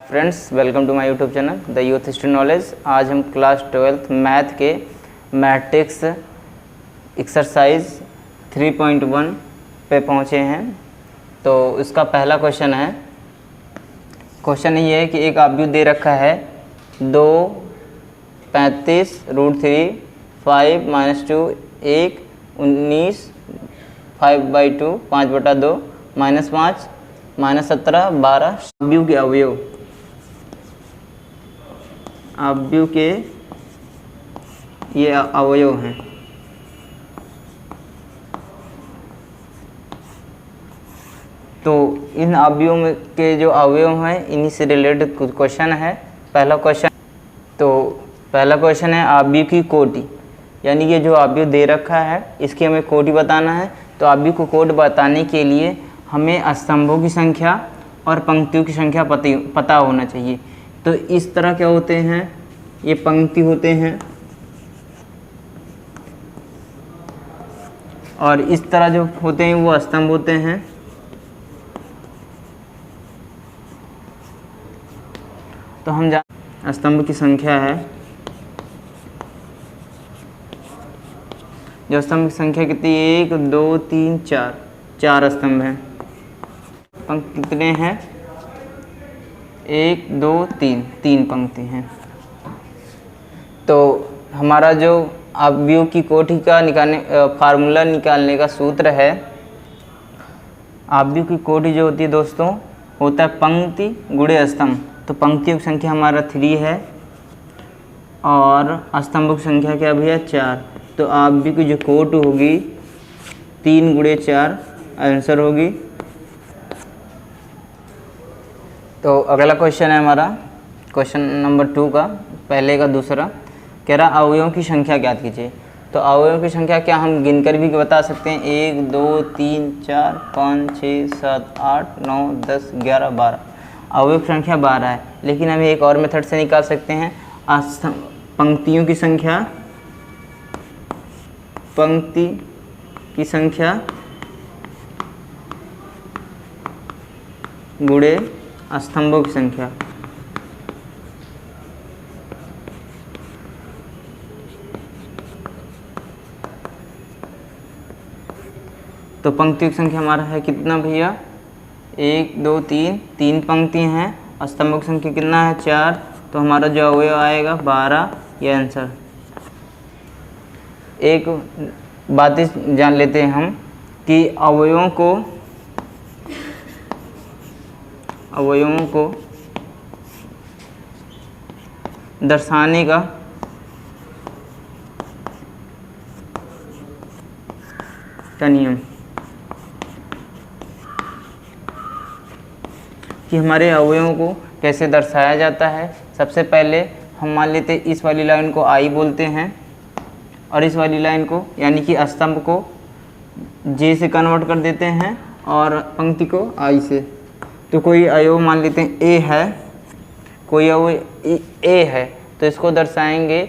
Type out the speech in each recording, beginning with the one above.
Friends, welcome to my YouTube channel the youth history knowledge. आज हम class 12th math के matrix exercise 3.1 पे पहुँचे हैं। तो इसका पहला क्वेश्चन है। क्वेश्चन ये है कि एक आव्यूह दे रखा है 2, 35, √3, 5 - 2, 1, 19, 5/2, 5/2, -5, -17, 12 आव्यूह के ये अवयव हैं। तो इन आव्यूहों के जो अवयव हैं इन्हीं से रिलेटेड कुछ क्वेश्चन है। पहला क्वेश्चन है आव्यूह की कोटि, यानी कि जो आव्यूह दे रखा है इसकी हमें कोटि बताना है। तो आव्यूह को कोटि बताने के लिए हमें स्तंभों की संख्या और पंक्तियों की संख्या पता होना चाहिए। तो इस तरह क्या होते हैं, ये पंक्ति होते हैं और इस तरह जो होते हैं वो स्तंभ होते हैं। तो हम स्तंभ की संख्या है, जो स्तंभ की संख्या कितनी है 1, 2, 3, 4 स्तंभ हैं। पंक्ति कितने हैं 1, 2, 3 पंक्ति हैं। तो हमारा जो आव्यूह की कोटि का फार्मूला निकालने का सूत्र है, आव्यूह की कोटि जो होती है दोस्तों होता है पंक्ति गुणे स्तंभ। तो पंक्तियों की संख्या हमारा 3 है और स्तंभों की संख्या क्या भी है 4। तो आव्यूह की जो कोटि होगी 3 × 4 आंसर होगी। तो अगला क्वेश्चन है हमारा क्वेश्चन नंबर 2 का, पहले का दूसरा कह रहा अवयवों की संख्या ज्ञात कीजिए। तो अवयवों की संख्या क्या हम गिनकर भी बता सकते हैं 1, 2, 3, 4, 5, 6, 7, 8, 9, 10, 11, 12। अवयव की संख्या 12 है, लेकिन हम एक और मेथड से निकाल सकते हैं पंक्तियों की संख्या, पंक्ति की संख्या गुणे स्तंभों की संख्या। तो पंक्तियों की संख्या हमारा है कितना भैया 1, 2, 3 पंक्ति हैं। स्तंभों की संख्या कितना है 4। तो हमारा जो अवयव आएगा 12, ये आंसर। एक बात जान लेते हैं हम कि अवयवों को दर्शाने का नियम कि हमारे अवयवों को कैसे दर्शाया जाता है। सबसे पहले हम मान लेते हैं इस वाली लाइन को I बोलते हैं और इस वाली लाइन को यानी कि स्तंभ को J से कन्वर्ट कर देते हैं और पंक्ति को I से। तो कोई अवयव मान लेते हैं A है, कोई अवयव A है, तो इसको दर्शाएंगे।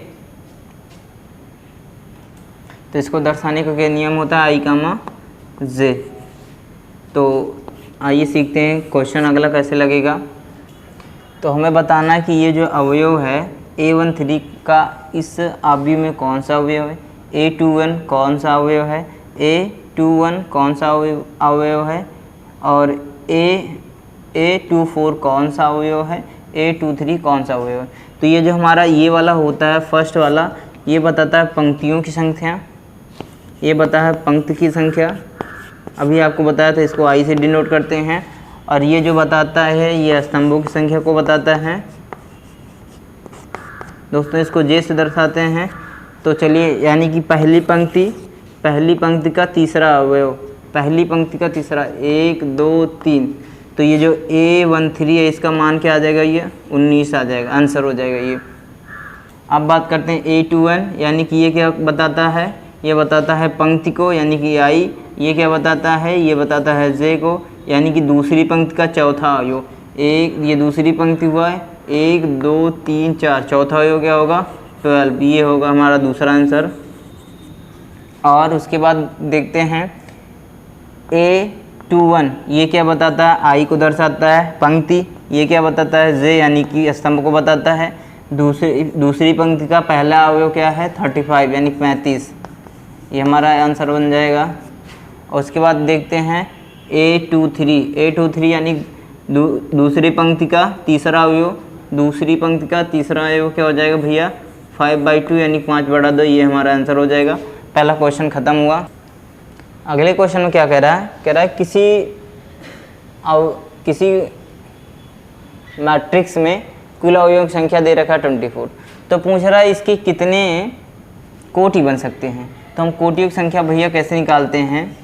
तो इसको दर्शाने का क्या नियम होता है I, J। तो आइए सीखते हैं क्वेश्चन अगला कैसे लगेगा। तो हमें बताना है कि ये जो अवयव है A13 का इस आव्यूह में कौन सा अवयव है, A21 कौन सा अवयव है, A21 कौन सा अवयव है और A24 कौन सा अवयव है, A23 कौन सा अवयव है। तो ये जो हमारा ये वाला होता है फर्स्ट वाला, ये बताता है पंक्तियों की संख्या, ये बताता है पंक्ति की संख्या। अभी आपको बताया था, इसको I से डिनोट करते हैं। और ये जो बताता है ये स्तंभों की संख्या को बताता है दोस्तों, इसको J से दर्शाते हैं। तो चलिए, यानी कि पहली पंक्ति का तीसरा अवयव, पहली पंक्ति का तीसरा 1, 2, 3। तो ये जो A13 है इसका मान क्या आ जाएगा, ये 19 आ जाएगा, आंसर हो जाएगा ये। अब बात करते हैं A21, यानी कि ये क्या बताता है, ये बताता है पंक्ति को यानी कि I। ये क्या बताता है, ये बताता है J को, यानी कि दूसरी पंक्ति का चौथा अवयव। ये दूसरी पंक्ति हुआ है 1, 2, 3, 4, चौथा अवयव क्या होगा 12। ये होगा हमारा दूसरा आंसर। और उसके बाद देखते हैं A21, ये क्या बताता है, I को दर्शाता है पंक्ति, ये क्या बताता है, जे यानी कि स्तंभ को बताता है। दूसरी पंक्ति का पहला अवयव क्या है, 35 यानी 35, ये हमारा आंसर बन जाएगा। और उसके बाद देखते हैं A23 यानी दूसरी पंक्ति का तीसरा अवयव। दूसरी पंक्ति का तीसरा अवयव क्या हो जाएगा भैया, 5/2 यानी 5/2, ये हमारा आंसर हो जाएगा। पहला क्वेश्चन खत्म हुआ। अगले क्वेश्चन में क्या कह रहा है, किसी मैट्रिक्स में कुल अवयवों की संख्या दे रखा है 24, तो पूछ रहा है इसकी कितने कोटि बन सकते हैं। तो हम कोटियों की संख्या भैया कैसे निकालते हैं,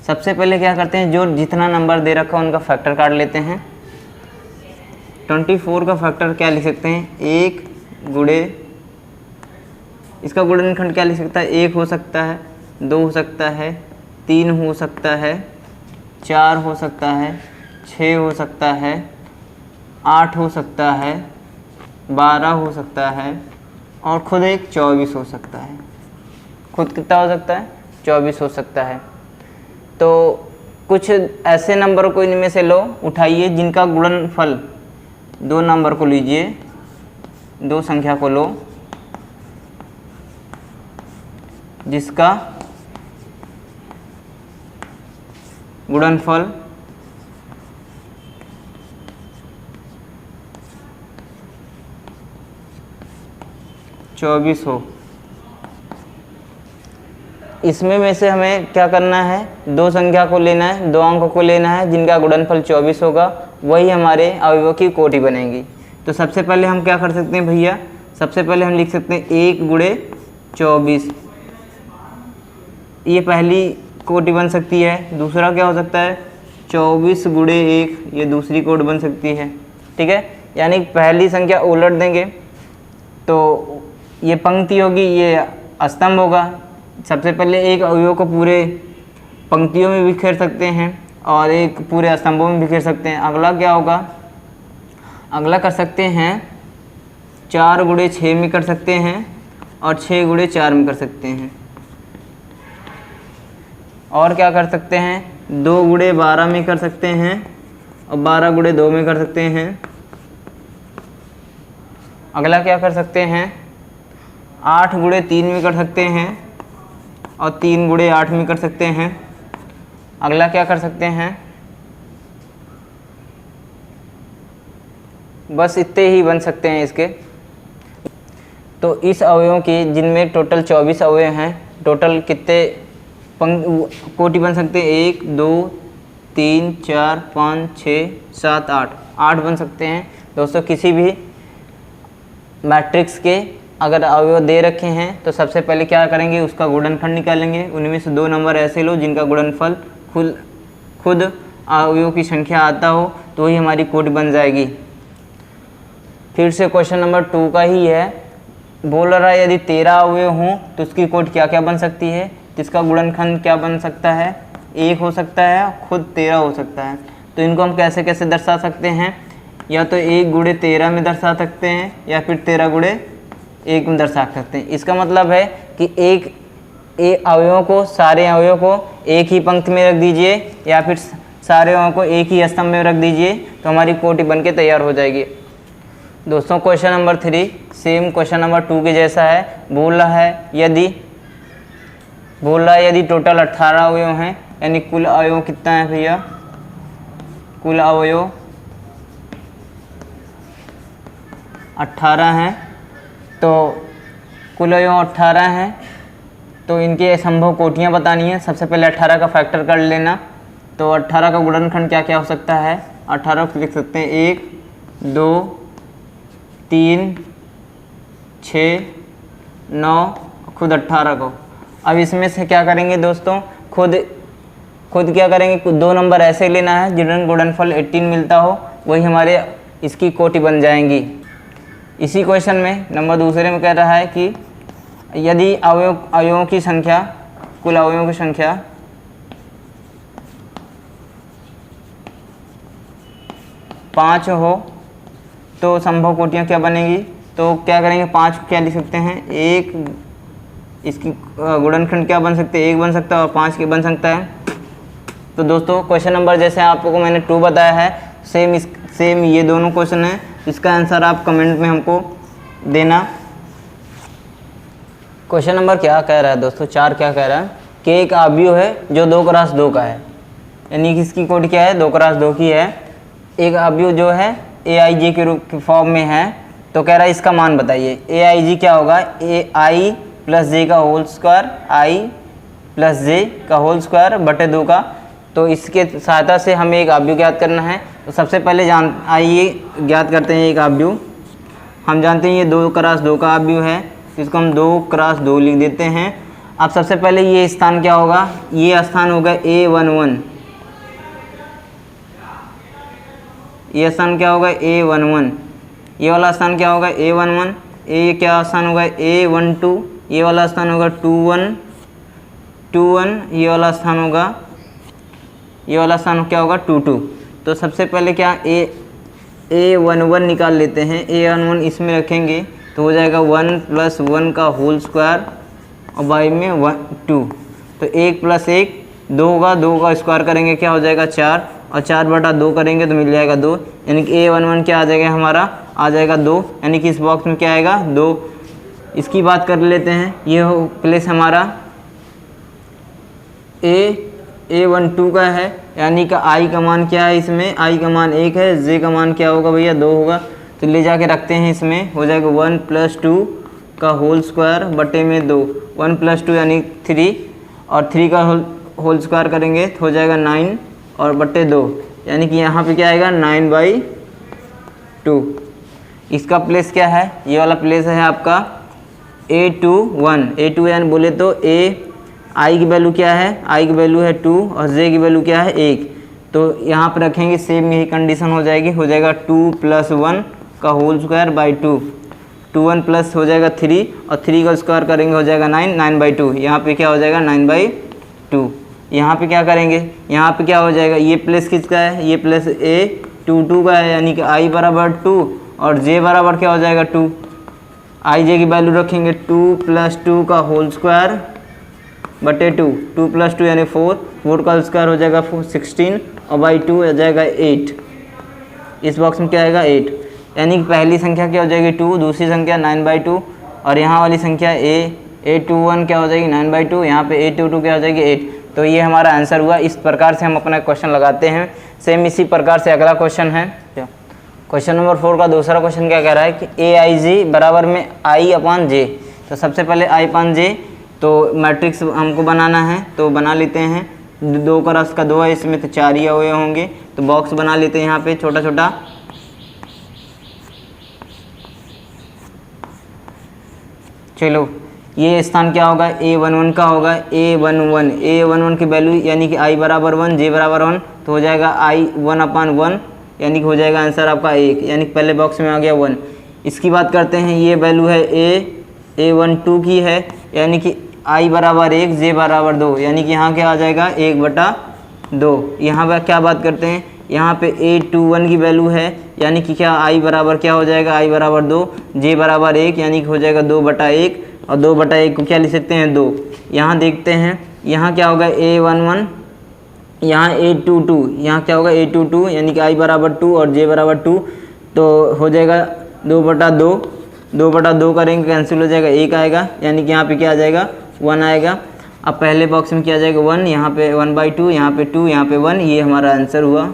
सबसे पहले क्या करते हैं, जो जितना नंबर दे रखा है उनका फैक्टर काट लेते हैं। 24 का फैक्टर क्या लिख सकते हैं, 1 गुणे, इसका गुणनखंड क्या लिख सकता है, 1 हो सकता है, 2 हो सकता है, 3 हो सकता है, 4 हो सकता है, 6 हो सकता है, 8 हो सकता है, 12 हो सकता है, और खुद एक 24 हो सकता है। खुद कितना हो सकता है, 24 हो सकता है। तो कुछ ऐसे नंबर को इनमें से लो, उठाइए जिनका गुणनफल, 2 नंबर को लीजिए, 2 संख्या को लो जिसका गुणनफल 24 हो। इसमें में से हमें क्या करना है, 2 संख्या को लेना है, 2 अंकों को लेना है जिनका गुणनफल 24 होगा, वही हमारे अवयवों की कोटि बनेगी। तो सबसे पहले हम क्या कर सकते हैं भैया, सबसे पहले हम लिख सकते हैं 1 गुणे 24, ये पहली कोटि बन सकती है। दूसरा क्या हो सकता है, 24 गुणे 1, ये दूसरी कोटि बन सकती है। ठीक है, यानी पहली संख्या उलट देंगे तो ये पंक्ति होगी, ये स्तंभ होगा। सबसे पहले एक अवयव को पूरे पंक्तियों में बिखेर सकते हैं और एक पूरे स्तंभों में बिखेर सकते हैं। अगला क्या होगा, अगला कर सकते हैं 4 गुणे 6 में कर सकते हैं और 6 गुणे 4 में कर सकते हैं। और क्या कर सकते हैं, 2 गुणे 12 में कर सकते हैं और 12 गुणे 2 में कर सकते हैं। अगला क्या कर सकते हैं, 8 गुणे 3 में कर सकते हैं और 3 गुणे 8 में कर सकते हैं। अगला क्या कर सकते हैं, बस इतने ही बन सकते हैं इसके। तो इस अवयवों की, जिनमें टोटल 24 अवयव हैं, टोटल कितने कोटि बन सकते हैं, 1 2 3 4 5 6 7 8 बन सकते हैं। दोस्तों किसी भी मैट्रिक्स के अगर अवयव दे रखे हैं तो सबसे पहले क्या करेंगे, उसका गुणनफल निकालेंगे। उनमें से 2 नंबर ऐसे लो जिनका गुणनफल खुद अवयवों की संख्या आता हो, तो ही हमारी कोटि बन जाएगी। फिर से क्वेश्चन नंबर 2 का ही है, बोल रहा है यदि 13 अवयव हों तो उसकी कोटि क्या क्या बन सकती है। इसका गुणनखंड क्या बन सकता है, 1 हो सकता है, खुद 13 हो सकता है। तो इनको हम कैसे कैसे दर्शा सकते हैं, या तो 1 गुणे 13 में दर्शा सकते हैं या फिर 13 गुणे 1 में दर्शा सकते हैं। इसका मतलब है कि एक अवयवों को, सारे अवयवों को एक ही पंक्ति में रख दीजिए या फिर सारे अवयवों को एक ही स्तंभ में रख दीजिए, तो हमारी कोटि बन के तैयार हो जाएगी। दोस्तों question number 3 same question number 2 के जैसा है। बोल रहा है यदि टोटल 18 अवयव हैं, यानी कुल अवयव कितना है भैया, कुल अवयव 18 हैं। तो कुल अवयव 18 हैं, तो इनके संभव कोटियाँ बतानी है। सबसे पहले 18 का फैक्टर कर लेना। तो 18 का गुणनखंड क्या क्या हो सकता है, 18 को लिख सकते हैं 1 2 3 6 9, खुद 18 को। अब इसमें से क्या करेंगे दोस्तों, खुद क्या करेंगे, 2 नंबर ऐसे लेना है जिनका गुणनफल 18 मिलता हो, वही हमारे इसकी कोटि बन जाएंगी। इसी क्वेश्चन में नंबर दूसरे में कह रहा है कि यदि अवयवों की संख्या, कुल अवयवों की संख्या 5 हो तो संभव कोटियाँ क्या बनेगी। तो क्या करेंगे, 5 को क्या लिख सकते हैं, 1, इसकी गुणनखंड क्या बन सकते हैं, 1 बन सकता है और 5 के बन सकता है। तो दोस्तों क्वेश्चन नंबर जैसे आपको मैंने 2 बताया है, सेम ये दोनों क्वेश्चन है। इसका आंसर आप कमेंट में हमको देना। क्वेश्चन नंबर क्या कह रहा है दोस्तों, 4 क्या कह रहा है कि एक अवयव है जो 2x2 का है, यानी कि इसकी कोड क्या है 2x2 की है। एक अवयव जो है aij के रूप के फॉर्म में है, तो कह रहा है इसका मान बताइए। aij क्या होगा, ai प्लस जे का होल स्क्वायर, आई प्लस जे का होल स्क्वायर बटे 2 का। तो इसके सहायता से हमें एक अवयव ज्ञात करना है। तो सबसे पहले आइए ज्ञात करते हैं एक अवयव। हम जानते हैं ये 2x2 का अवयव है, तो इसको हम 2x2 लिख देते हैं। अब सबसे पहले ये स्थान क्या होगा, ये स्थान होगा a11, ये स्थान क्या होगा a11, ये वाला स्थान क्या होगा a11, ये क्या स्थान होगा a12, ये वाला स्थान होगा 21, ये वाला स्थान होगा, ये वाला स्थान क्या होगा 22। तो सबसे पहले क्या a11 निकाल लेते हैं। a11 इसमें रखेंगे तो हो जाएगा 1 + 1 का होल स्क्वायर और बाई में 2। तो 1 + 1 2 होगा, 2 का स्क्वायर करेंगे क्या हो जाएगा 4, और 4/2 करेंगे तो मिल जाएगा 2, यानी कि a11 क्या आ जाएगा हमारा, आ जाएगा 2, यानी कि इस बॉक्स में क्या आएगा 2। इसकी बात कर लेते हैं, ये हो प्लेस हमारा a12 का है, यानी कि i का मान क्या है, इसमें i का मान 1 है, j का मान क्या होगा भैया 2 होगा। तो ले जाके रखते हैं, इसमें हो जाएगा 1 + 2 का होल स्क्वायर बटे में 2, 1 + 2 यानी 3, और 3 का होल स्क्वायर करेंगे तो हो जाएगा 9 और बटे 2, यानी कि यहाँ पे क्या आएगा 9/2। इसका प्लेस क्या है, ये वाला प्लेस है आपका a21 यानी बोले तो आई की वैल्यू क्या है, आई की वैल्यू है 2 और जे की वैल्यू क्या है 1। तो यहाँ पर रखेंगे सेम यही कंडीशन हो जाएगी, हो जाएगा 2 + 1 का होल स्क्वायर बाई 2, 2 प्लस हो जाएगा 3 और 3 का स्क्वायर करेंगे हो जाएगा 9/2। यहाँ पे क्या हो जाएगा 9/2। यहाँ पे क्या करेंगे, यहाँ पे क्या हो जाएगा, ये प्लेस किसका है, ये प्लेस a22 का है, यानी कि i = 2 और j बराबर क्या हो जाएगा 2। आई जे की वैल्यू रखेंगे 2 + 2 का होल स्क्वायर बटे 2, 2 + 2 यानी 4, 4 का स्क्वायर हो जाएगा 16 और बाई 2 हो जाएगा 8। इस बॉक्स में क्या आएगा 8, यानी कि पहली संख्या क्या हो जाएगी 2, दूसरी संख्या 9/2 और यहाँ वाली संख्या a21 क्या हो जाएगी 9/2, यहाँ पे a22 क्या हो जाएगी 8। तो ये हमारा आंसर हुआ। इस प्रकार से हम अपना क्वेश्चन लगाते हैं। सेम इसी प्रकार से अगला क्वेश्चन है, क्वेश्चन नंबर 4 का दूसरा क्वेश्चन क्या कह रहा है कि aij बराबर में i/j। तो सबसे पहले i/j तो मैट्रिक्स हमको बनाना है, तो बना लेते हैं। 2 का रस का 2 है इसमें, तो 4 ही हुए होंगे, तो बॉक्स बना लेते हैं यहाँ पे छोटा छोटा। चलो ये स्थान क्या होगा a11 का होगा, a11 की वैल्यू यानी कि i = 1 j = 1, तो हो जाएगा i1/1 यानी कि हो जाएगा आंसर आपका 1, यानी कि पहले बॉक्स में आ गया 1। इसकी बात करते हैं, ये वैल्यू है a12 की है, यानी कि i = 1 j = 2, यानी कि यहाँ क्या आ जाएगा 1/2। यहाँ पर क्या बात करते हैं, यहाँ पे a21 की वैल्यू है, यानी कि क्या i बराबर क्या हो जाएगा, i = 2 j = 1, यानी कि हो जाएगा 2/1 और 2/1 को क्या लिख सकते हैं 2। यहाँ देखते हैं, यहाँ क्या होगा a11, यहाँ a22, यहाँ क्या होगा a22, यानी कि i = 2 और j = 2, तो हो जाएगा 2/2, 2/2 करेंगे कैंसिल हो जाएगा 1 आएगा, यानी कि यहाँ पे क्या आ जाएगा 1 आएगा। अब पहले बॉक्स में क्या आ जाएगा 1, यहाँ पे 1/2, यहाँ पे 2, यहाँ पे 1, ये हमारा आंसर हुआ।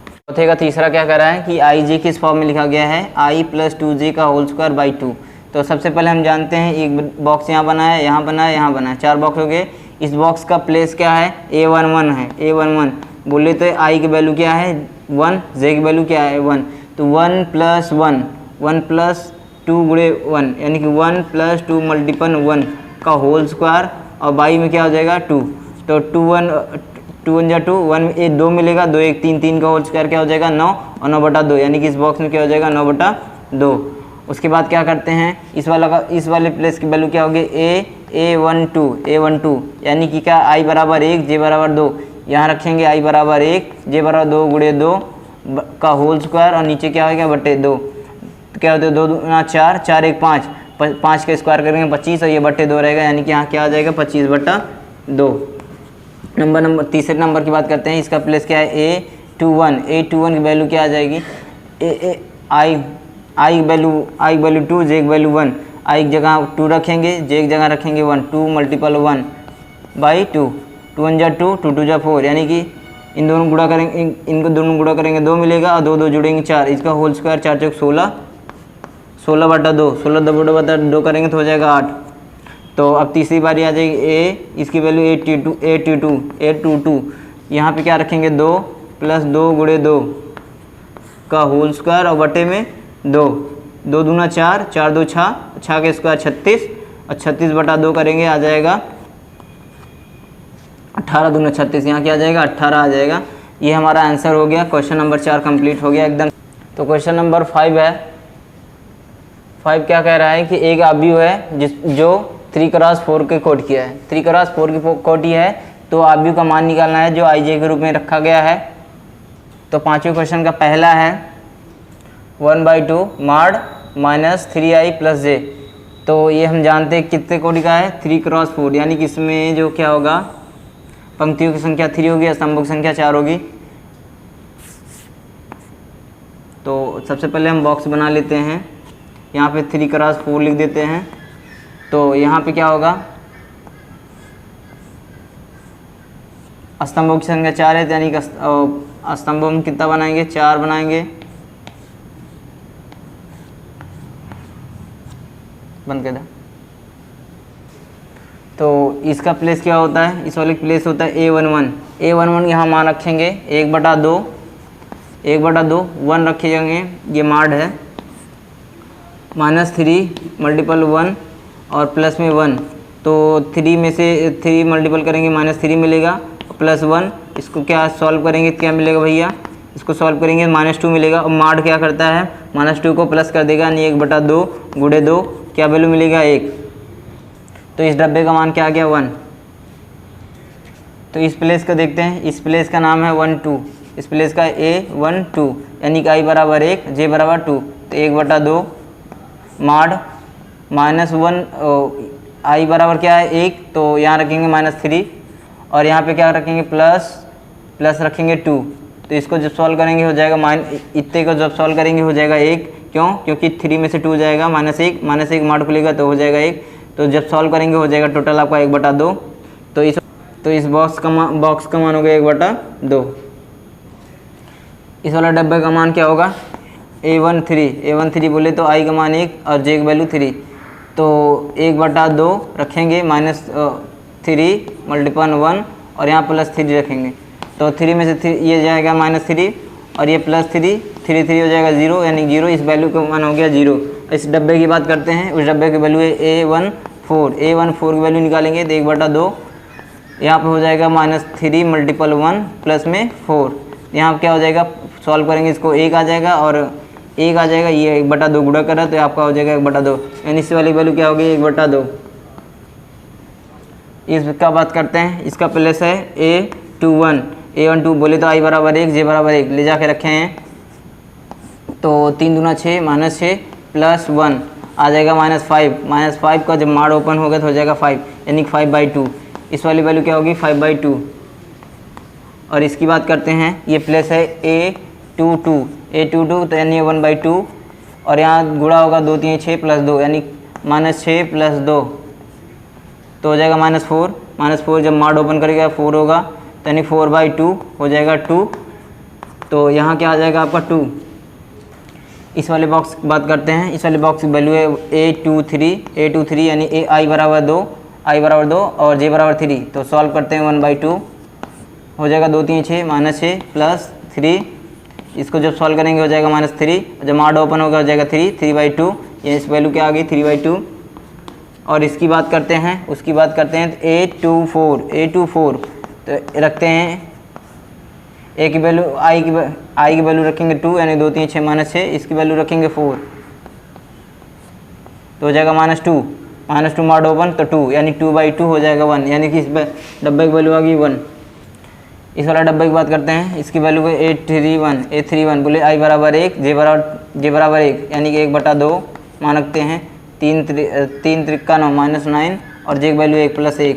चौथे का तीसरा क्या कर रहा है कि आई जे किस फॉर्म में लिखा गया है, i + 2j का होल स्क्वायर बाई 2। तो सबसे पहले हम जानते हैं एक बॉक्स यहाँ बना है, यहाँ बना है, यहाँ बना है, 4 बॉक्स हो गए। इस बॉक्स का प्लेस क्या है a11 है, a11 बोले तो i की वैल्यू क्या है 1, j की वैल्यू क्या है 1, तो 1 + 1, 1 + 2 गुणे 1, यानी कि 1 + 2 × 1 का होल स्क्वायर और बाई में क्या हो जाएगा 2। तो 2 1 2 1 2 मिलेगा, 2 1 3, 3 का होल स्क्वायर क्या हो जाएगा 9 और 9/2, यानी कि इस बॉक्स में क्या हो जाएगा 9/2। उसके बाद क्या करते हैं, इस वाले प्लेस की वैल्यू क्या होगी a12, यानी कि क्या i = 1 j = 2, यहाँ रखेंगे i = 1 j = 2 गुणे 2 का होल स्क्वायर और नीचे क्या होगा बटे 2, तो क्या होता है 2 × 4, 4 1 5, 5 का स्क्वायर करेंगे 25 और ये बटे 2 रहेगा, यानी कि यहाँ क्या आ जाएगा 25/2। तीसरे नंबर की बात करते हैं, इसका प्लेस क्या है A21 की वैल्यू क्या आ जाएगी, आई की वैल्यू 2, जे की वैल्यू 1, आई की जगह 2 रखेंगे, जे की जगह रखेंगे 1, 2 मल्टीपल 1 बाई 2, 2 1 जा 2, 2 2 जा 4, यानी कि इन दोनों गुणा करेंगे, इनको दोनों गुणा करेंगे 2 मिलेगा और 2 2 जुड़ेंगे 4, इसका होल स्क्वायर 4 चौक 16, 16 बटा 2, 16 बटा 2 करेंगे तो हो जाएगा 8। तो अब तीसरी बारी आ जाएगी ए, इसकी वैल्यू 82, यहाँ पे क्या रखेंगे 2 प्लस 2 गुणे 2 का होल स्क्वायर और बटे में 2, 2 दूना 4, 4 2 6, 6 के स्क्वायर 36 और 36 बटा 2 करेंगे आ जाएगा 18 दूना 36, यहाँ क्या आ जाएगा 18 आ जाएगा। ये हमारा आंसर हो गया, क्वेश्चन नंबर 4 कंप्लीट हो गया एकदम। तो क्वेश्चन नंबर 5 है, 5 क्या कह रहा है कि एक अवयव है जो 3x4 के कोटि की है, 3x4 की कोटि है, तो अवयव का मान निकालना है जो ij के रूप में रखा गया है। तो पांचवें क्वेश्चन का पहला है 1/2 माड माइनस 3i प्लस j। तो ये हम जानते हैं कितने कोटि का है, 3x4, यानी कि इसमें जो क्या होगा, पंक्तियों की संख्या 3 होगी, स्तंभों की संख्या 4 होगी। तो सबसे पहले हम बॉक्स बना लेते हैं, यहाँ पे 3x4 लिख देते हैं। तो यहाँ पे क्या होगा, स्तंभों की संख्या 4 है, यानी कि स्तंभों में कितना बनाएंगे, 4 बनाएंगे। बंद कर दो। तो इसका प्लेस क्या होता है, इस वाले प्लेस होता है A11 यहाँ मान रखेंगे 1/2, 1 रखे जाएंगे, ये माड है, -3 मल्टीपल 1 और प्लस में 1, तो 3 में से 3 मल्टीपल करेंगे -3 मिलेगा, प्लस 1, इसको क्या सॉल्व करेंगे क्या मिलेगा भैया, इसको सॉल्व करेंगे -2 मिलेगा। और माड क्या करता है, -2 को प्लस कर देगा, यानी 1/2 गुणे 2 क्या वैल्यू मिलेगा 1। तो इस डब्बे का मान क्या आ गया 1। तो इस प्लेस को देखते हैं, इस प्लेस का नाम है 1 2, इस प्लेस का A12, यानी कि i बराबर 1, j बराबर 2, तो 1/2 माड -1, i बराबर क्या है 1, तो यहाँ रखेंगे -3 और यहाँ पे क्या रखेंगे प्लस रखेंगे 2। तो इसको जब सॉल्व करेंगे हो जाएगा इतने को जब सॉल्व करेंगे हो जाएगा 1, क्यों, क्योंकि 3 में से 2 जाएगा, -1 माड खुलेगा तो हो जाएगा 1। तो जब सॉल्व करेंगे हो जाएगा टोटल आपका 1/2। तो इस बॉक्स का मान हो गया 1/2। इस वाला डब्बे का मान क्या होगा, A13 बोले तो i का मान 1 और j की वैल्यू 3, तो 1/2 रखेंगे, -3 मल्टीपल 1 और यहाँ +3 रखेंगे। तो 3 में से ये जाएगा -3 और ये +3, 3 हो जाएगा 0, यानी 0, इस वैल्यू का मान हो गया 0। इस डब्बे की बात करते हैं, उस डब्बे की वैल्यू है A14 की वैल्यू निकालेंगे तो 1/2 यहाँ पे हो जाएगा -3 मल्टीपल 1 प्लस में 4, यहाँ क्या हो जाएगा, सॉल्व करेंगे इसको 1 आ जाएगा और 1 आ जाएगा, ये 1/2 गुणा कर रहा है तो आपका हो जाएगा 1/2, यानी इस वाली वैल्यू क्या होगी 1/2। इसका बात करते हैं, इसका प्लेस है A12 बोले तो i बराबर 1, j बराबर 1 ले जाके रखे हैं। तो 3 दूना 6 -6 प्लस 1 आ जाएगा -5 का जब माड ओपन होगा तो हो जाएगा 5, यानी 5/2। इस वाली वैल्यू क्या होगी 5/2। और इसकी बात करते हैं, ये प्लेस है A22 तो यानी 1/2 और यहाँ गुणा होगा 2 3 6 प्लस 2, यानी -6 प्लस 2 तो हो जाएगा -4 जब माड ओपन करेगा 4 होगा, तो यानी 4/2 हो जाएगा 2। तो यहाँ क्या आ जाएगा आपका 2। इस वाले बॉक्स की बात करते हैं, इस वाले बॉक्स की वैल्यू है A23 यानी i बराबर 2 और j बराबर 3। तो सॉल्व करते हैं 1/2 हो जाएगा 2 3 6 -6 प्लस 3, इसको जब सॉल्व करेंगे हो जाएगा -3, जब माड ओपन होगा हो जाएगा 3/2, ये इस वैल्यू क्या आ गई 3/2। और इसकी बात करते हैं, उसकी बात करते हैं तो A24 तो रखते हैं a की वैल्यू i की वैल्यू रखेंगे 2, यानी 2 3 6 -6, इसकी वैल्यू रखेंगे 4 तो हो जाएगा -2 माड ओपन तो 2, यानी 2/2 हो जाएगा 1, यानी कि इस डब्बे की वैल्यू आ गई 1। इस वाला डब्बे की बात करते हैं, इसकी वैल्यू को A31 बोले i बराबर 1, j बराबर 1, यानी कि 1/2 मान रखते हैं, 3 3 9 -9 और j की वैल्यू 1 + 1।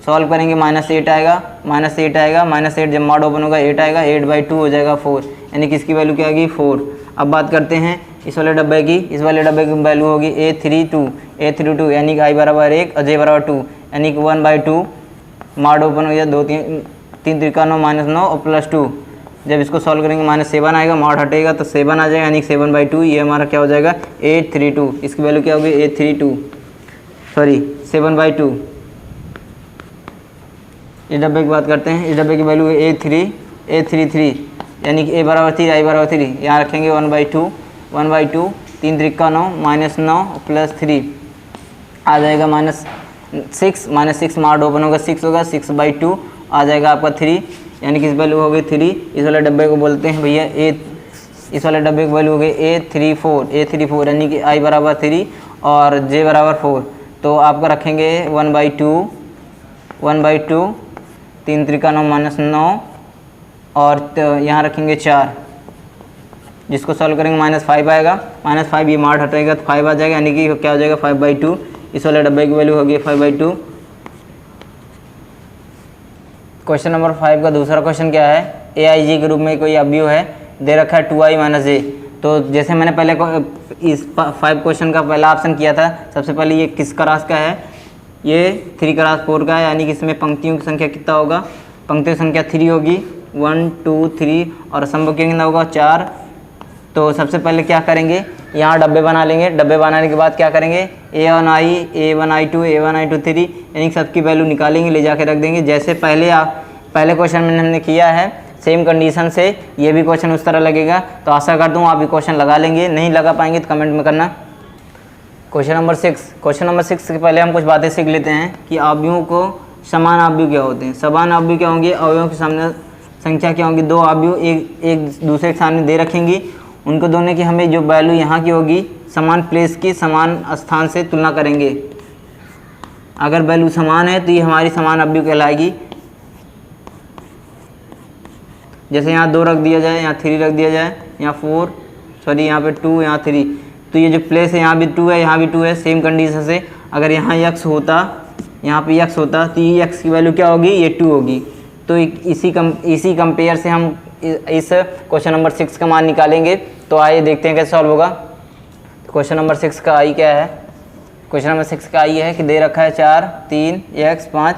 सॉल्व करेंगे -8 आएगा, -8 जब मॉड ओपन होगा 8 आएगा, 8/2 हो जाएगा 4, यानी कि इसकी वैल्यू क्या आएगी 4। अब बात करते हैं इस वाले डब्बे की, इस वाले डब्बे की वैल्यू होगी A32 यानी कि i बराबर 1 और j बराबर 2, यानी कि 1/2 मॉड ओपन हो गया 2 3 त्रिका 9 -9 और +2। जब इसको सॉल्व करेंगे -7 आएगा, मॉड हटेगा तो 7 आ जाएगा, यानी कि 7/2, ये हमारा क्या हो जाएगा 832। इसकी वैल्यू क्या होगी 7/2। इस डब्बे की बात करते हैं, इस डब्बे की वैल्यू है A33 यानी कि A बराबर 3 i बराबर 3, यहाँ रखेंगे 1/2 3 त्रिका 9 -9 +3 आ जाएगा -6 मॉड ओपन होगा 6 होगा, 6/2 आ जाएगा आपका 3, यानी कि इस वैल्यू हो गई 3। इस वाले डब्बे को बोलते हैं भैया इस वाले डब्बे की वैल्यू हो गई A34 यानी कि i बराबर 3 और j बराबर 4, तो आपका रखेंगे 1/2 3 त्रिका 9 -9 और यहाँ रखेंगे 4, जिसको सॉल्व करेंगे -5 आएगा, -5 ये मॉड हटेगा तो 5 आ जाएगा, यानी कि क्या हो जाएगा 5/2। इस वाले डब्बे की वैल्यू होगी 5/2। क्वेश्चन नंबर 5 का दूसरा क्वेश्चन क्या है, AIG के रूप में कोई अवयव है, दे रखा है 2i - j। तो जैसे मैंने पहले इस 5 क्वेश्चन का पहला ऑप्शन किया था, सबसे पहले ये किस क्लास का है, ये 3 क्रॉस 4 का है, यानी कि इसमें पंक्तियों की संख्या कितना होगा, पंक्तियों की संख्या 3 होगी, 1 2 3 और स्तंभों की कितना होगा 4। तो सबसे पहले क्या करेंगे, यहाँ डब्बे बना लेंगे, डब्बे बनाने के बाद क्या करेंगे A1i A1i2 A1i2 3, यानी कि सबकी वैल्यू निकालेंगे, ले जाके रख देंगे। जैसे पहले क्वेश्चन में हमने किया है, सेम कंडीशन से ये भी क्वेश्चन उस तरह लगेगा। तो आशा करता हूँ आप ये क्वेश्चन लगा लेंगे, नहीं लगा पाएंगे तो कमेंट में करना। क्वेश्चन नंबर 6 से पहले हम कुछ बातें सीख लेते हैं कि अवयवों को समान अवयव क्या होते हैं। समान अवयव क्या होंगे, अवयवों की सामने संख्या क्या होंगी, 2 अवयव एक दूसरे के सामने दे रखेंगी, उनको दोनों की हमें जो वैल्यू यहाँ की होगी समान प्लेस की समान स्थान से तुलना करेंगे। अगर वैल्यू समान है तो ये हमारी समान अवयव कहलाएगी। जैसे यहाँ 2 रख दिया जाए, यहाँ 3 रख दिया जाए, यहाँ 4 सॉरी यहाँ पे 2 यहाँ 3, तो ये जो प्लेस है यहाँ भी 2 है, यहाँ भी 2 है। सेम कंडीशन से अगर यहाँ x होता, यहाँ पे x होता तो ये x की वैल्यू क्या होगी, ये 2 होगी। तो इसी कंपेयर से हम इस क्वेश्चन नंबर 6 का मान निकालेंगे। तो आइए देखते हैं कैसे सॉल्व होगा। क्वेश्चन नंबर 6 का आई क्या है, क्वेश्चन नंबर 6 का आई है कि दे रखा है 4 3 x 5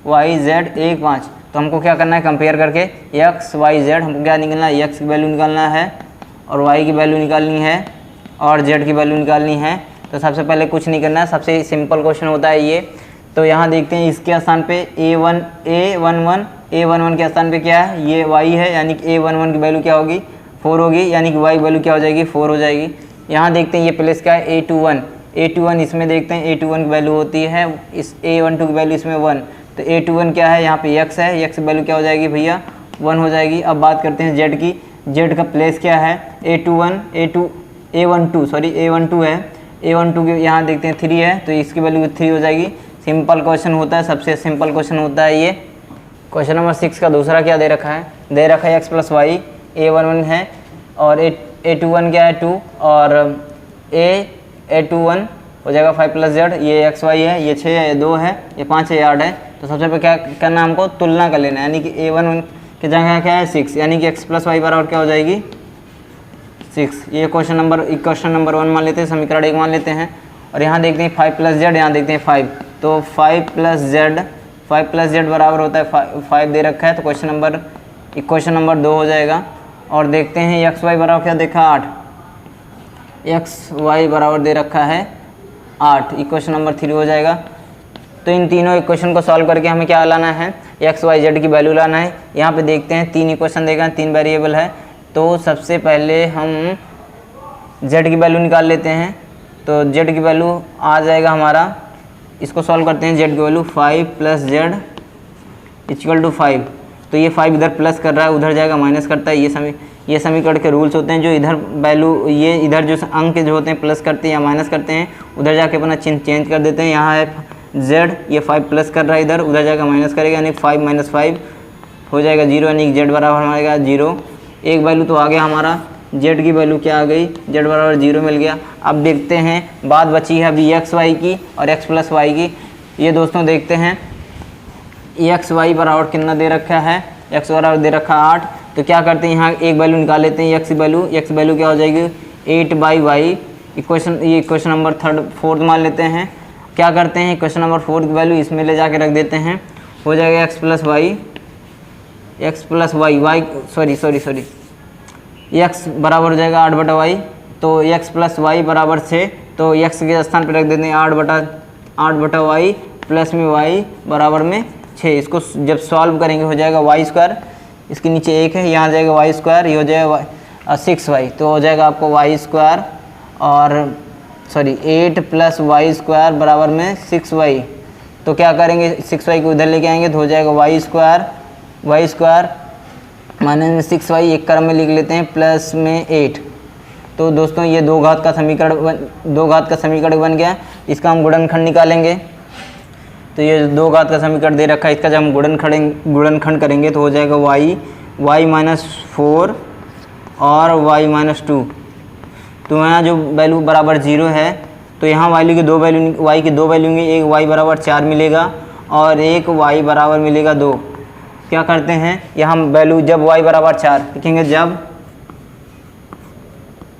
y z 1 5। तो हमको क्या करना है, कंपेयर करके x y z हमको क्या निकालना है, x की वैल्यू निकालना है और y की वैल्यू निकालनी है और z की वैल्यू निकालनी है। तो सबसे पहले कुछ नहीं करना है, सबसे सिंपल क्वेश्चन होता है ये। तो यहाँ देखते हैं इसके स्थान पे A11 के स्थान पे क्या है, ये y है, यानी कि A11 की वैल्यू क्या होगी 4 होगी, यानी कि y वैल्यू क्या हो जाएगी 4 हो जाएगी। यहाँ देखते हैं ये प्लेस क्या है A21 इसमें देखते हैं A21 की वैल्यू होती है, इस A12 की वैल्यू इसमें 1, तो A21 क्या है, यहाँ पे x है, x की वैल्यू क्या हो जाएगी भैया 1 हो जाएगी। अब बात करते हैं z की, z का प्लेस क्या है A12 है, A12 के यहाँ देखते हैं 3 है, तो इसकी वैल्यू 3 हो जाएगी। सिंपल क्वेश्चन होता है, सबसे सिंपल क्वेश्चन होता है ये। क्वेश्चन नंबर 6 का दूसरा क्या दे रखा है, दे रखा है x + y, A11 है और A21 क्या है 2 और A21 हो जाएगा 5 + z, ये x y है, ये 6 है, ये 2 है, ये 5 है, ये 8 है। तो सबसे पहले क्या करना है, हमको तुलना कर लेना है, यानी कि A11 की जगह क्या है 6, यानी कि x + y बराबर क्या हो जाएगी 6। ये क्वेश्चन नंबर 1 मान लेते हैं, समीकरण 1 मान लेते हैं। और यहाँ देखते हैं 5 + z, यहाँ देखते हैं 5, तो 5 + z बराबर होता है 5 दे रखा है, तो क्वेश्चन नंबर 2 हो जाएगा। और देखते हैं x y बराबर क्या देखा 8, x y बराबर दे रखा है 8, इक्वेशन नंबर 3 हो जाएगा। तो इन तीनों इक्वेशन को सॉल्व करके हमें क्या लाना है, x y z की वैल्यू लाना है। यहाँ पे देखते हैं 3 इक्वेशन देगा, 3 वेरिएबल है, तो सबसे पहले हम z की वैल्यू निकाल लेते हैं। तो z की वैल्यू आ जाएगा हमारा, इसको सॉल्व करते हैं, z की वैल्यू 5 + z = 5। तो ये 5 इधर प्लस कर रहा है, उधर जाएगा माइनस करता है। ये समीकरण के रूल्स होते हैं, जो इधर वैल्यू ये इधर जो अंक जो होते हैं प्लस करते हैं या माइनस करते हैं, उधर जाके अपना चिन्ह चेंज कर देते हैं। यहाँ है z, ये 5 प्लस कर रहा है इधर, उधर जाकर माइनस करेगा, यानी 5 - 5 हो जाएगा 0, यानी z बराबर हमारा 0। एक वैल्यू तो आ गया हमारा, z की वैल्यू क्या आ गई, z बराबर 0 मिल गया। अब देखते हैं बात बची है अभी x y की और x + y की। ये दोस्तों देखते हैं एक्स वाई बराबर कितना दे रखा है, एक्स बराबर दे रखा 8। तो क्या करते हैं यहाँ एक वैल्यू निकाल लेते हैं, एक्स वैल्यू क्या हो जाएगी 8/y। इक्वेशन ये क्वेश्चन नंबर फोर्थ मान लेते हैं। क्या करते हैं क्वेश्चन नंबर 4 की वैल्यू इसमें ले जाके रख देते हैं, हो जाएगा x प्लस वाई x बराबर हो जाएगा 8/y। तो x प्लस वाई बराबर 6, तो x के स्थान पर रख देते हैं 8/y प्लस में y बराबर में 6। इसको जब सॉल्व करेंगे हो जाएगा y², इसके नीचे 1 है, यहाँ जाएगा y², ये हो जाएगा 6y। तो हो जाएगा आपको y² और 8 प्लस y² बराबर में 6y। तो क्या करेंगे 6y को उधर लेके आएंगे तो हो जाएगा y² माइनस में 6y, एक क्रम में लिख लेते हैं प्लस में 8। तो दोस्तों ये दो घात का समीकरण बन गया। इसका हम गुणनखंड निकालेंगे। तो ये दो घात का समीकरण दे रखा है, इसका जब हम गुणनखंड करेंगे तो हो जाएगा y-4 और y-2। तो यहाँ जो वैल्यू बराबर 0 है तो यहाँ y की दो वैल्यू होंगी, एक y बराबर 4 मिलेगा और एक y बराबर मिलेगा 2। क्या करते हैं यहाँ वैल्यू जब y बराबर 4 लिखेंगे, जब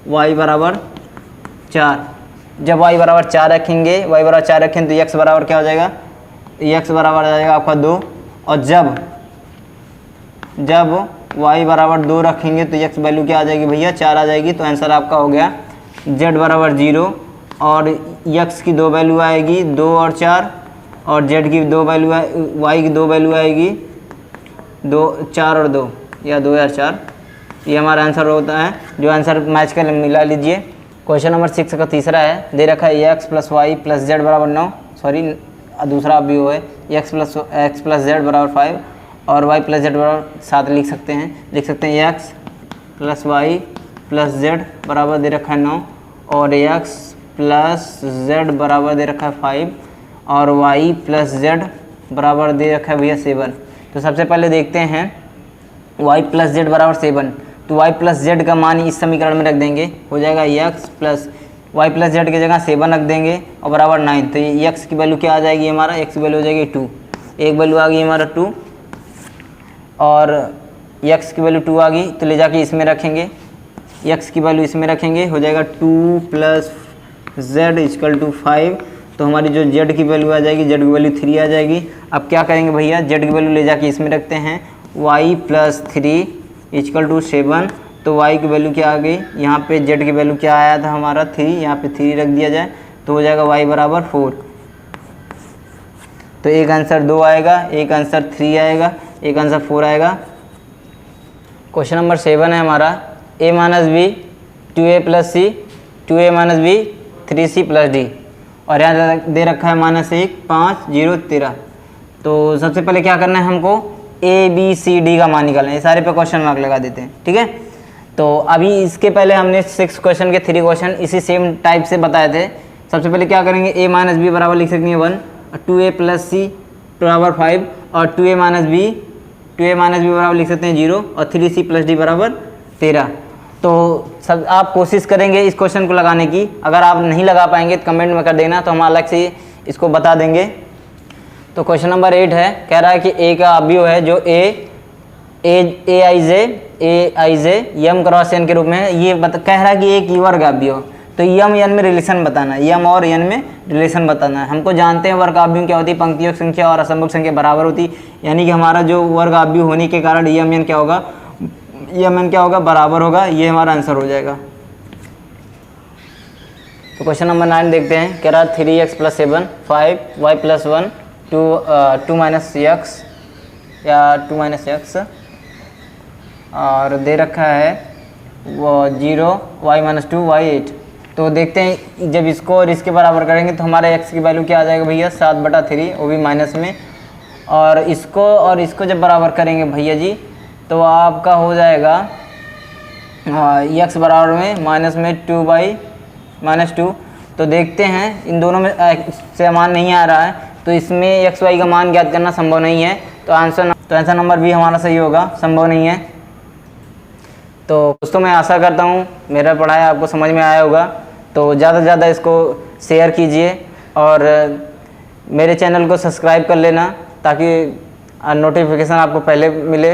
y बराबर 4 रखेंगे, तो x बराबर क्या हो जाएगा, x बराबर आ जाएगा आपका 2। और जब y बराबर 2 रखेंगे तो x वैल्यू क्या आ जाएगी भैया 4 आ जाएगी। तो आंसर आपका हो गया z बराबर 0 और x की दो वैल्यू आएगी 2 और 4 और z की दो वैल्यू y की दो वैल्यू आएगी 4 और 2 या 2 या 4। ये हमारा आंसर होता है, जो आंसर मैच कर मिला लीजिए। क्वेश्चन नंबर 6 का तीसरा है, दे रखा है x plus y plus z बराबर 9, दूसरा भी वो है x प्लस जेड बराबर 5 और y प्लस जेड बराबर 7 लिख सकते हैं x plus y plus z बराबर दे रखा है 9 और x प्लस जेड बराबर दे रखा है 5 और y प्लस जेड बराबर दे रखा है भैया 7। तो सबसे पहले देखते हैं y प्लस जेड बराबर 7। तो y प्लस जेड का मान इस समीकरण में रख देंगे, हो जाएगा x plus y plus Z की जगह 7 रख देंगे और बराबर 9। तो ये x की वैल्यू क्या आ जाएगी हमारा, x की वैल्यू हो जाएगी 2, एक वैल्यू आ गई हमारा 2 और x की वैल्यू 2 आ गई। तो ले जाके इसमें रखेंगे, x की वैल्यू इसमें रखेंगे, हो जाएगा 2 प्लस z इक्वल टू 5। तो हमारी जो z की वैल्यू आ जाएगी, z की वैल्यू 3 आ जाएगी। अब क्या करेंगे भैया, z की वैल्यू ले जाके इसमें रखते हैं, y प्लस 3 इक्वल टू 7। तो y की वैल्यू क्या आ गई, यहाँ पे z की वैल्यू क्या आया था हमारा 3, यहाँ पे 3 रख दिया जाए तो हो जाएगा y बराबर 4। तो एक आंसर 2 आएगा, एक आंसर 3 आएगा, एक आंसर 4 आएगा। क्वेश्चन नंबर 7 है हमारा, a minus b 2a plus c 2a minus b 3c plus d और यहाँ दे रखा है -1 5 0 13। तो सबसे पहले क्या करना है हमको, a b c d का मान निकालना है। ये सारे पे क्वेश्चन मार्क लगा देते हैं, ठीक है। तो अभी इसके पहले हमने 6 क्वेश्चन के 3 क्वेश्चन इसी सेम टाइप से बताए थे। सबसे पहले क्या करेंगे, a माइनस बी बराबर लिख सकते हैं 1 और 2a प्लस सी बराबर 5 और 2a माइनस बी बराबर लिख सकते हैं 0 और 3c प्लस डी बराबर 13। तो सब आप कोशिश करेंगे इस क्वेश्चन को लगाने की। अगर आप नहीं लगा पाएंगे तो कमेंट में कर देना, तो हम अलग से इसको बता देंगे। तो क्वेश्चन नंबर 8 है, कह रहा है कि a का अवयव है जो ए आई जे यम क्रॉस एन के रूप में है। ये कह रहा है कि एक वर्ग अवयव, तो यम एन में रिलेशन बताना है, यम और एन में रिलेशन बताना है। हमको जानते हैं वर्ग अवयव क्या होती है, पंक्तियों की संख्या और असंभव संख्या बराबर होती, यानी कि हमारा जो वर्ग अवयव होने के कारण यम एन क्या होगा, बराबर होगा। ये हमारा आंसर हो जाएगा। तो क्वेश्चन नंबर 9 देखते हैं, कह रहा है 3x plus 7 5 y plus 1 2 minus x या 2 माइनस x और दे रखा है वो 0 y माइनस 2 y 8। तो देखते हैं जब इसको और इसके बराबर करेंगे तो हमारा x की वैल्यू क्या आ जाएगा भैया 7/3, वो भी माइनस में। और इसको जब बराबर करेंगे भैया जी तो आपका हो जाएगा x बराबर में माइनस में 2/-2। तो देखते हैं इन दोनों में से मान नहीं आ रहा है, तो इसमें x y का मान ज्ञात करना संभव नहीं है। तो आंसर नंबर भी हमारा सही होगा, संभव नहीं है। तो दोस्तों मैं आशा करता हूँ मेरा पढ़ाया आपको समझ में आया होगा। तो ज़्यादा से ज़्यादा इसको शेयर कीजिए और मेरे चैनल को सब्सक्राइब कर लेना, ताकि नोटिफिकेशन आपको पहले मिले